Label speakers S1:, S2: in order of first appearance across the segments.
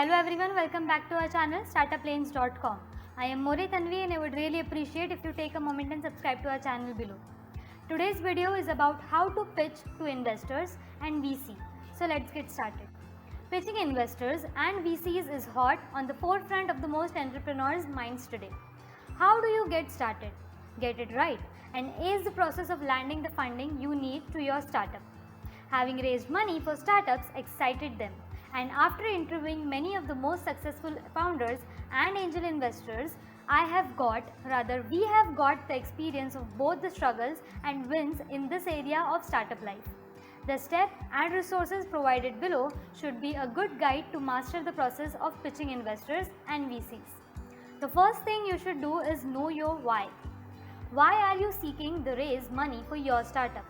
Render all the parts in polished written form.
S1: Hello everyone, welcome back to our channel startuplanes.com. I am More Tanvi and I would really appreciate if you take a moment and subscribe to our channel below. Today's video is about how to pitch to investors and VC. So let's get started. Pitching investors and VCs is hot on the forefront of the most entrepreneurs' minds today. How do you get started? Get it right and ace the process of landing the funding you need to your startup. Having raised money for startups excited them, and after interviewing many of the most successful founders and angel investors, we have got the experience of both the struggles and wins in this area of startup life. The steps and resources provided below should be a good guide to master the process of pitching investors and VCs. The first thing you should do is know your why. Why are you seeking to raise money for your startup?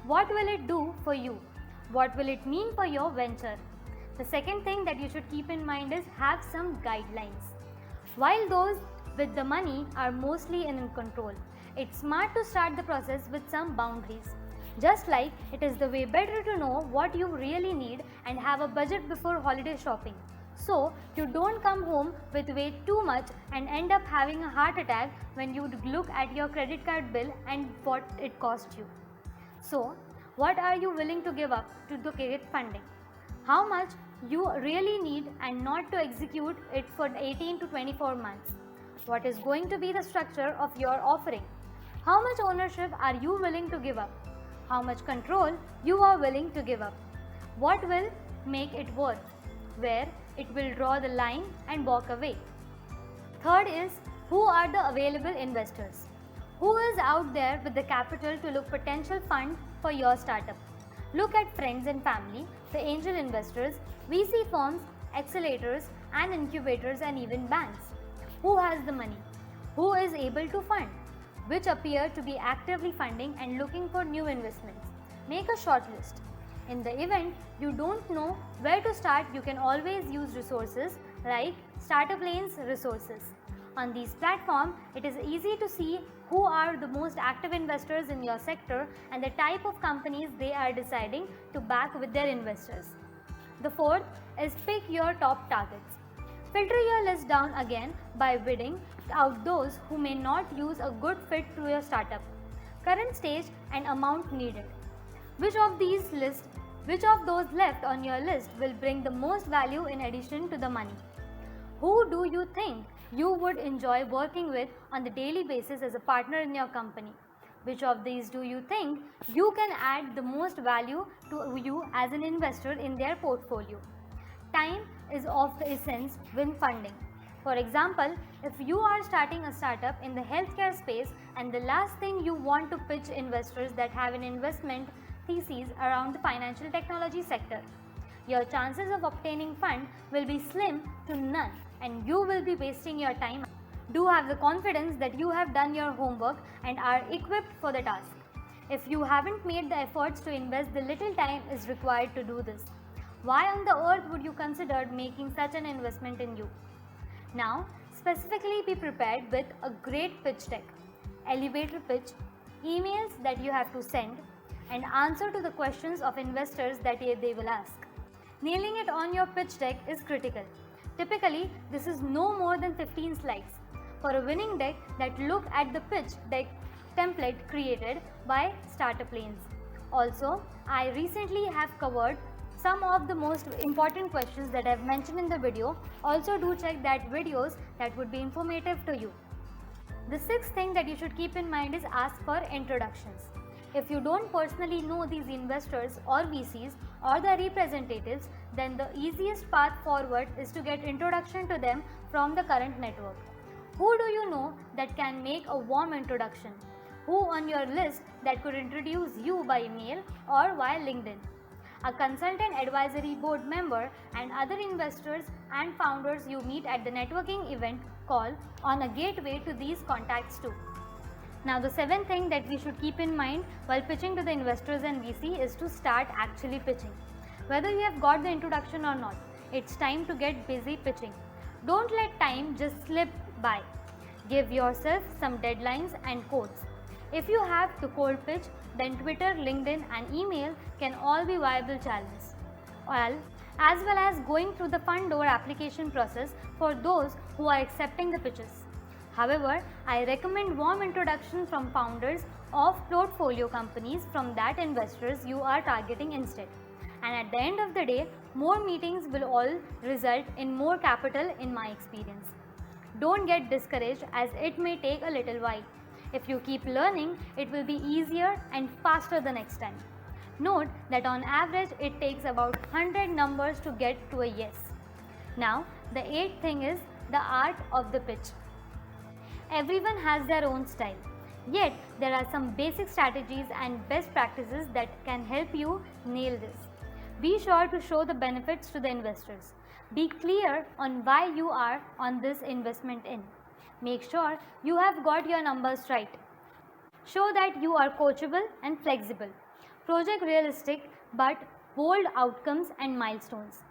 S1: What will it do for you? What will it mean for your venture? The second thing that you should keep in mind is have some guidelines. While those with the money are mostly in control, it's smart to start the process with some boundaries. Just like it is the way better to know what you really need and have a budget before holiday shopping, so you don't come home with way too much and end up having a heart attack when you look at your credit card bill and what it cost you. So, what are you willing to give up to get funding? How much you really need and not to execute it for 18 to 24 months? What is going to be the structure of your offering? How much ownership are you willing to give up? How much control you are willing to give up? What will make it worth? Where it will draw the line and walk away? Third is, who are the available investors? Who is out there with the capital to look potential fund for your startup? Look at friends and family, the angel investors, VC firms, accelerators and incubators and even banks. Who has the money? Who is able to fund? Which appear to be actively funding and looking for new investments? Make a short list. In the event you don't know where to start, you can always use resources like Startuplanes resources. On these platforms, it is easy to see who are the most active investors in your sector and the type of companies they are deciding to back with their investors. The fourth is pick your top targets. Filter your list down again by weeding out those who may not use a good fit to your startup, current stage and amount needed. Which of those left on your list will bring the most value in addition to the money? Who do you think you would enjoy working with on the daily basis as a partner in your company? Which of these do you think you can add the most value to you as an investor in their portfolio? Time is of the essence when funding. For example, if you are starting a startup in the healthcare space and the last thing you want to pitch investors that have an investment thesis around the financial technology sector, your chances of obtaining fund will be slim to none and you will be wasting your time. Do have the confidence that you have done your homework and are equipped for the task. If you haven't made the efforts to invest the little time is required to do this, why on the earth would you consider making such an investment in you? Now, specifically be prepared with a great pitch deck, elevator pitch, emails that you have to send, and answer to the questions of investors that they will ask. Nailing it on your pitch deck is critical. Typically, this is no more than 15 slides. For a winning deck that look at the pitch deck template created by Startuplanes. Also, I recently have covered some of the most important questions that I have mentioned in the video. Also do check that videos that would be informative to you. The sixth thing that you should keep in mind is ask for introductions. If you don't personally know these investors or VCs or the representatives, then the easiest path forward is to get introduction to them from the current network. Who do you know that can make a warm introduction? Who on your list that could introduce you by email or via LinkedIn? A consultant advisory board member and other investors and founders you meet at the networking event call on a gateway to these contacts too. Now the seventh thing that we should keep in mind while pitching to the investors and VC is to start actually pitching. Whether you have got the introduction or not, it's time to get busy pitching. Don't let time just slip by. Give yourself some deadlines and quotes. If you have to cold pitch, then Twitter, LinkedIn and email can all be viable channels. Well, as well as going through the fund door application process for those who are accepting the pitches. However, I recommend warm introduction from founders of portfolio companies from that investors you are targeting instead. And at the end of the day, more meetings will all result in more capital in my experience. Don't get discouraged as it may take a little while. If you keep learning, it will be easier and faster the next time. Note that on average it takes about 100 numbers to get to a yes. Now, the 8th thing is the art of the pitch. Everyone has their own style. Yet, there are some basic strategies and best practices that can help you nail this. Be sure to show the benefits to the investors. Be clear on why you are on this investment in. Make sure you have got your numbers right. Show that you are coachable and flexible. Project realistic but bold outcomes and milestones.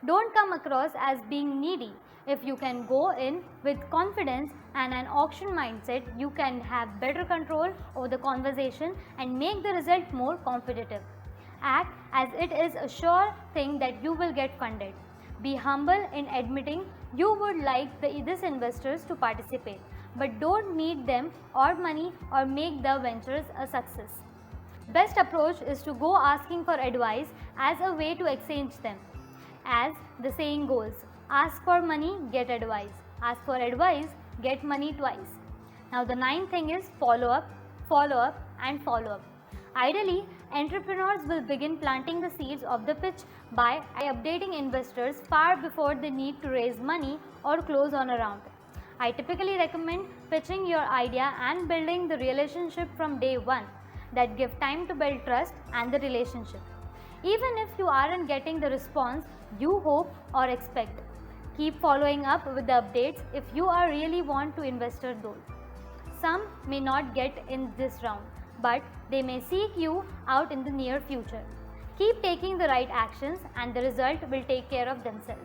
S1: Don't come across as being needy. If you can go in with confidence and an auction mindset, you can have better control over the conversation and make the result more competitive. Act as it is a sure thing that you will get funded. Be humble in admitting you would like these investors to participate, but don't need them or money or make the ventures a success. Best approach is to go asking for advice as a way to exchange them. As the saying goes, ask for money, get advice. Ask for advice, get money twice. Now the 9th thing is follow up and follow up. Ideally, entrepreneurs will begin planting the seeds of the pitch by updating investors far before they need to raise money or close on a round. I typically recommend pitching your idea and building the relationship from day one. That give time to build trust and the relationship. Even if you aren't getting the response you hope or expect, keep following up with the updates if you are really want to investor those. Some may not get in this round, but they may seek you out in the near future. Keep taking the right actions and the result will take care of themselves.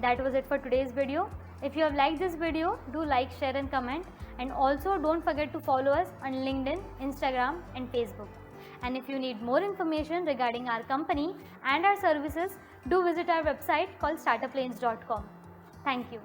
S1: That was it for today's video. If you have liked this video, do like, share and comment, and also don't forget to follow us on LinkedIn, Instagram and Facebook. And if you need more information regarding our company and our services, do visit our website called startuplanes.com. Thank you.